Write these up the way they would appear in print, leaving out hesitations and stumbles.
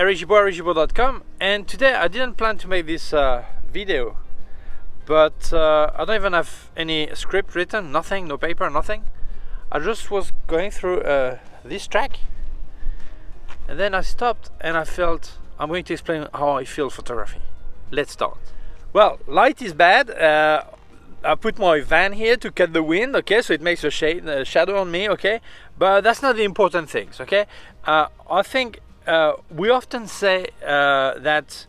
Gibaud, and today I didn't plan to make this video, but I don't even have any script written, nothing, no paper, nothing. I just was going through this track, and then I stopped and I felt I'm going to explain how I feel photography. Let's start. Well, light is bad. I put my van here to cut the wind, okay, so it makes a shadow on me, okay, but that's not the important things, okay. I think we often say that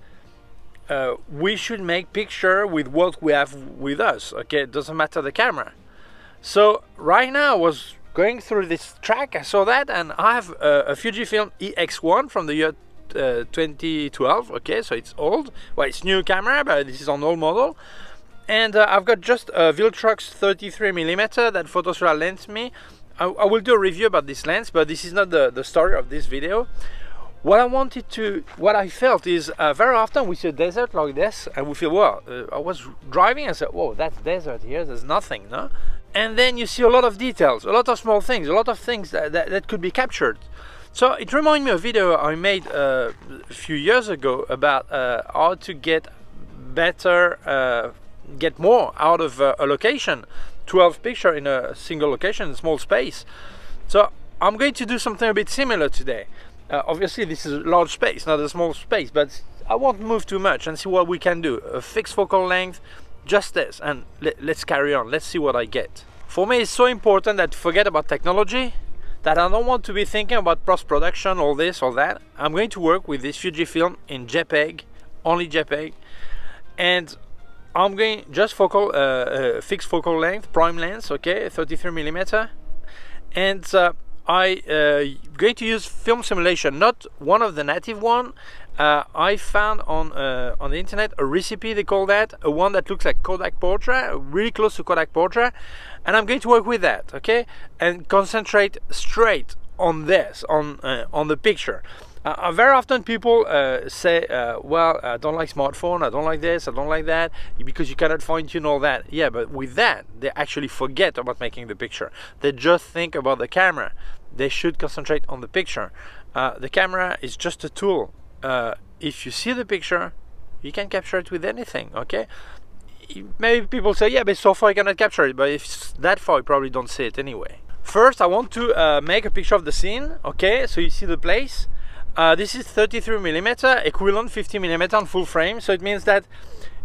we should make picture with what we have with us, okay, it doesn't matter the camera. So right now I was going through this track, I saw that, and I have a Fujifilm EX1 from the year 2012, okay, so it's old, well, it's new camera, but this is an old model. And I've got just a Viltrox 33mm that Photosura lent me. I will do a review about this lens, but this is not the story of this video. What I felt is very often we see a desert like this, and we feel, well, I was driving and said, whoa, that's desert here, there's nothing, no? And then you see a lot of details, a lot of small things, a lot of things that could be captured. So it reminded me of a video I made a few years ago about how to get better, get more out of a location, 12 pictures in a single location, a small space. So I'm going to do something a bit similar today. Obviously this is a large space, not a small space, but I won't move too much and see what we can do. A fixed focal length, just this, and let's carry on. Let's see what I get. For me it's so important that forget about technology, that I don't want to be thinking about post-production, all this, all that. I'm going to work with this Fujifilm in JPEG, only JPEG, and I'm going just fixed focal length, prime lens, okay, 33mm, and I going to use film simulation, not one of the native one. I found on the internet a recipe, they call that, a one that looks like Kodak portrait, really close to Kodak portrait, and I'm going to work with that, okay, and concentrate straight on this, on the picture. Very often people say, well, I don't like smartphone, I don't like this, I don't like that, because you cannot fine-tune all that. Yeah, but with that, they actually forget about making the picture. They just think about the camera. They should concentrate on the picture. The camera is just a tool. If you see the picture, you can capture it with anything, okay? Maybe people say, yeah, but so far I cannot capture it, but if it's that far, you probably don't see it anyway. First, I want to make a picture of the scene, okay, so you see the place. This is 33mm, equivalent 50mm on full frame, so it means that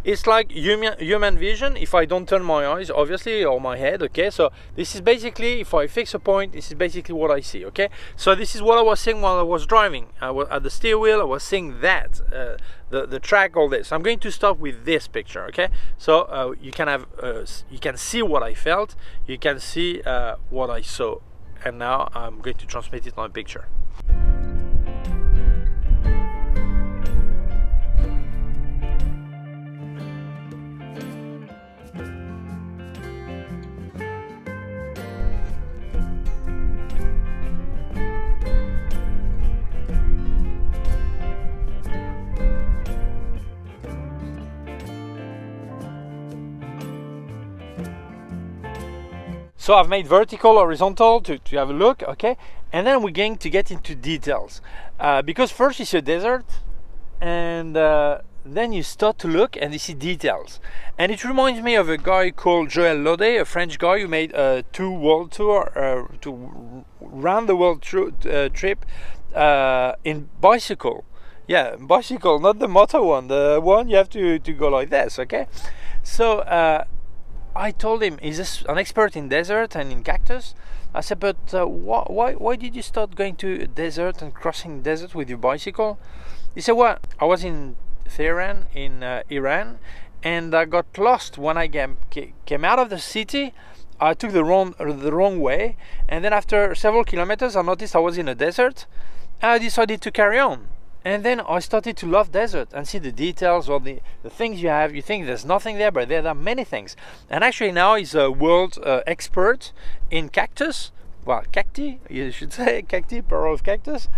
it's like human vision if I don't turn my eyes, obviously, or my head, okay? So this is basically, if I fix a point, this is basically what I see, okay? So this is what I was seeing while I was driving. I was at the steering wheel, I was seeing that, the track, all this. I'm going to start with this picture, okay? So you can see what I felt, you can see what I saw, and now I'm going to transmit it on a picture. So I've made vertical, horizontal to have a look, okay? And then we're going to get into details. Because first you see a desert, and then you start to look and you see details. And it reminds me of a guy called Joël Laudet, a French guy who made a 2 world tour to round the world trip in bicycle. Yeah, bicycle, not the motor one, the one you have to go like this, okay? So I told him, he's an expert in desert and in cactus. I said, but why did you start going to a desert and crossing desert with your bicycle? He said, well, I was in Tehran, in Iran, and I got lost when I came out of the city. I took the wrong way, and then after several kilometers I noticed I was in a desert, and I decided to carry on. And then I started to love desert and see the details or the things you have. You think there's nothing there, but there are many things. And actually now he's a world expert in cactus. Well, cacti, you should say, cacti, plural of cactus.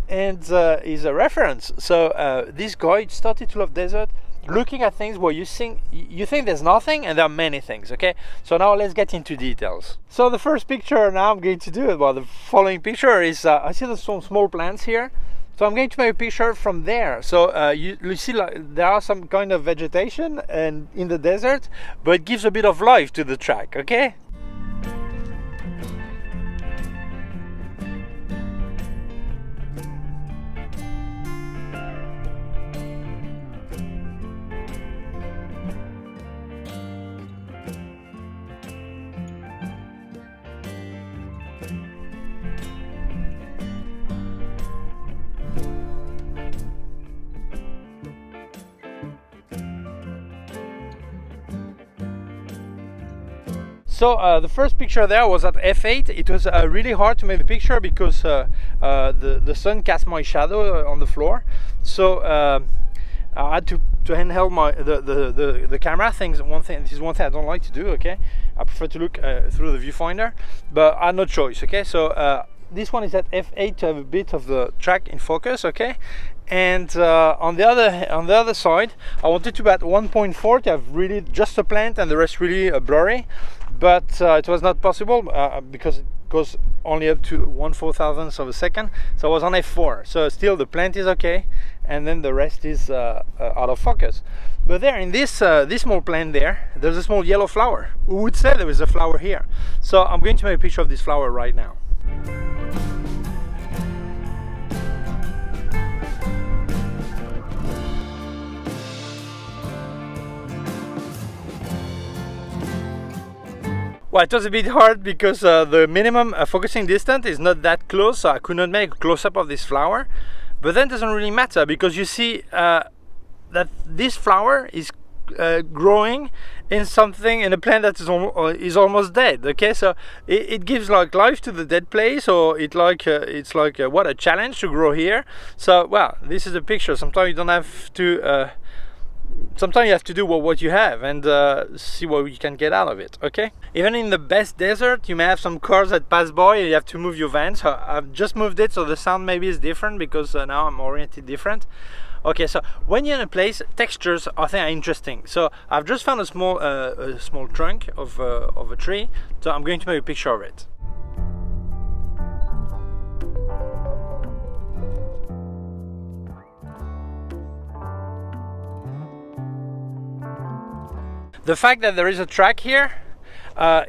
And he's a reference. So this guy started to love desert, looking at things where you think there's nothing and there are many things, okay? So now let's get into details. So the first picture now I'm going to do, well, the following picture is, I see some small plants here. So I'm going to make a picture from there. So you see, like, there are some kind of vegetation and in the desert, but it gives a bit of life to the track. Okay. So the first picture there was at f8. It was really hard to make the picture because the sun cast my shadow on the floor. So I had to handheld the camera. This is one thing I don't like to do. Okay, I prefer to look through the viewfinder, but I had no choice. Okay, so this one is at f8 to have a bit of the track in focus. Okay, and on the other side, I wanted to be at 1.4 to have really just a plant and the rest really blurry. But it was not possible because it goes only up to 1/4000th of a second. So I was on f4. So still the plant is okay, and then the rest is out of focus. But there, in this small plant there's a small yellow flower. Who would say there is a flower here? So I'm going to make a picture of this flower right now. Well, it was a bit hard because the minimum focusing distance is not that close, so I could not make a close-up of this flower. But then it doesn't really matter because you see that this flower is growing in a plant that is almost dead. Okay, so it gives like life to the dead place, or it's like what a challenge to grow here. So well, this is a picture. Sometimes you don't have to. Sometimes you have to do what you have and see what you can get out of it. Okay, even in the best desert you may have some cars that pass by and you have to move your van. So I've just moved it, so the sound maybe is different because now I'm oriented different. Okay, so when you're in a place, textures I think are interesting. So I've just found a small trunk of a tree, so I'm going to make a picture of it. The fact that there is a track here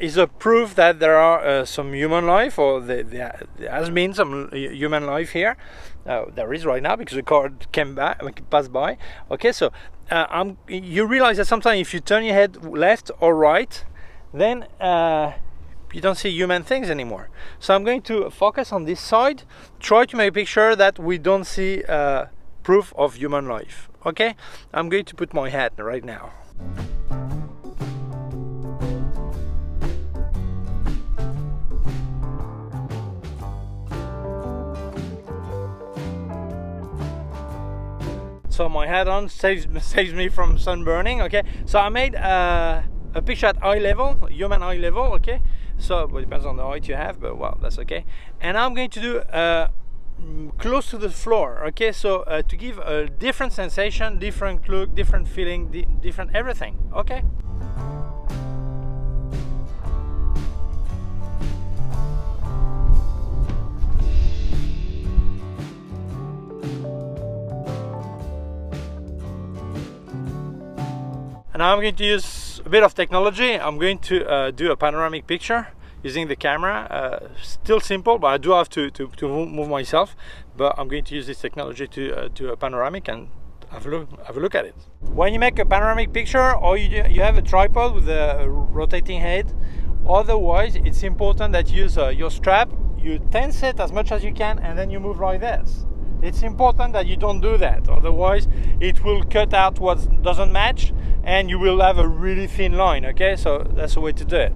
is a proof that there are some human life, or there has been some human life here. There is right now because the car passed by. Okay, so you realize that sometimes if you turn your head left or right, then you don't see human things anymore. So I'm going to focus on this side, try to make a picture that we don't see proof of human life. Okay, I'm going to put my hat right now. So my hat on saves me from sunburning. Okay, so I made a picture at eye level, human eye level. Okay, so well, it depends on the height you have, but well, that's okay. And I'm going to do close to the floor. Okay, so to give a different sensation, different look, different feeling, different everything. Okay. And now I'm going to use a bit of technology. I'm going to do a panoramic picture using the camera. Still simple, but I do have to move myself. But I'm going to use this technology to do a panoramic and have a look at it. When you make a panoramic picture, or you have a tripod with a rotating head, otherwise it's important that you use your strap. You tense it as much as you can, and then you move like this. It's important that you don't do that, otherwise it will cut out what doesn't match and you will have a really thin line. Okay, so that's the way to do it.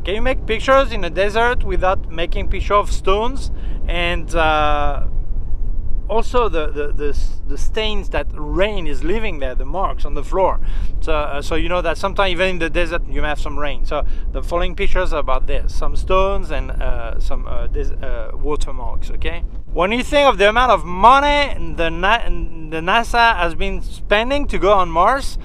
Can you make pictures in a desert without making picture of stones and also the stains that rain is leaving there, the marks on the floor? So you know that sometimes even in the desert you may have some rain. So the following pictures are about this: some stones and some watermarks. Okay, when you think of the amount of money the NASA has been spending to go on Mars,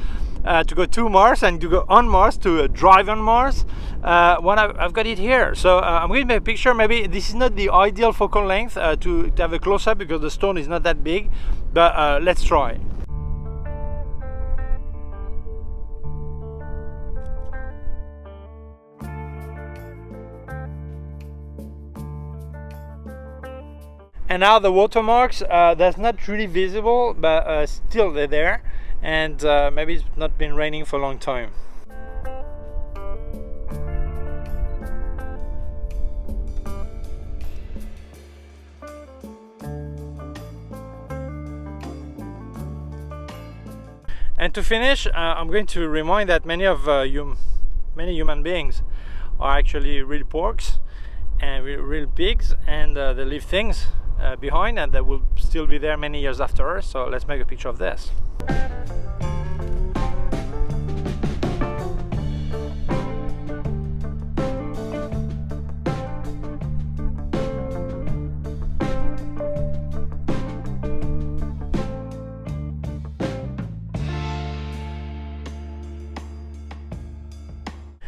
to go to Mars and to go on Mars, to drive on Mars, well, I've got it here. So I'm going to make a picture. Maybe this is not the ideal focal length to have a close-up because the stone is not that big, but let's try. And now the watermarks, that's not really visible, but still they're there, and maybe it's not been raining for a long time. And to finish, I'm going to remind that many human beings are actually real porks and real pigs, and they leave things behind, and they will still be there many years after us. So let's make a picture of this.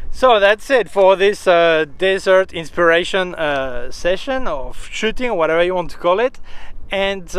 So that's it for this desert inspiration session, or shooting, or whatever you want to call it. And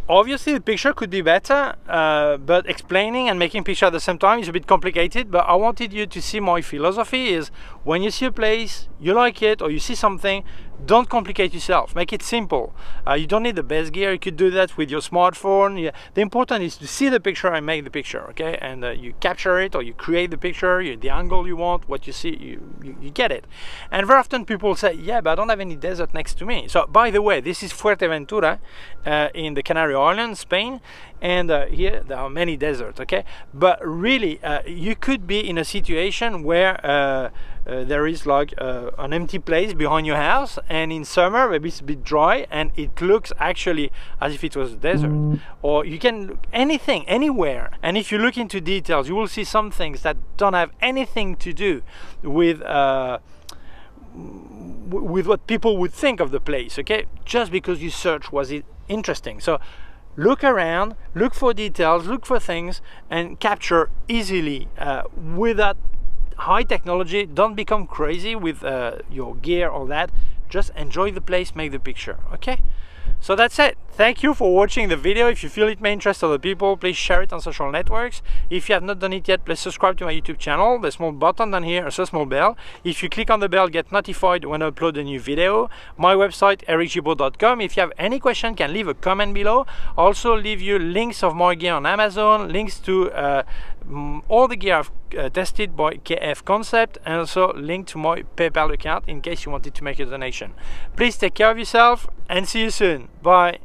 obviously the picture could be better, but explaining and making picture at the same time is a bit complicated. But I wanted you to see my philosophy is, when you see a place, you like it, or you see something, don't complicate yourself, make it simple. You don't need the best gear, you could do that with your smartphone. Yeah. The important is to see the picture and make the picture, okay? And you capture it, or you create the picture, the angle you want, what you see, you get it. And very often people say, yeah, but I don't have any desert next to me. So by the way, this is Fuerteventura in the Canary Islands, Spain, and here there are many deserts, okay? But really, you could be in a situation where there is like an empty place behind your house, and in summer maybe it's a bit dry and it looks actually as if it was a desert. Or you can look anything, anywhere, and if you look into details, you will see some things that don't have anything to do with what people would think of the place, okay? Just because you search was it interesting. So look around, look for details, look for things, and capture easily without high technology. Don't become crazy with your gear or that. Just enjoy the place, make the picture, okay? So that's it. Thank you for watching the video. If you feel it may interest other people, please share it on social networks. If you have not done it yet, please subscribe to my YouTube channel. The small button down here, a small bell. If you click on the bell, get notified when I upload a new video. My website, ericgibaud.com. If you have any question, can leave a comment below. Also leave you links of my gear on Amazon, links to all the gear I've tested by K&F Concept, and also link to my PayPal account in case you wanted to make a donation. Please take care of yourself and see you soon. Bye.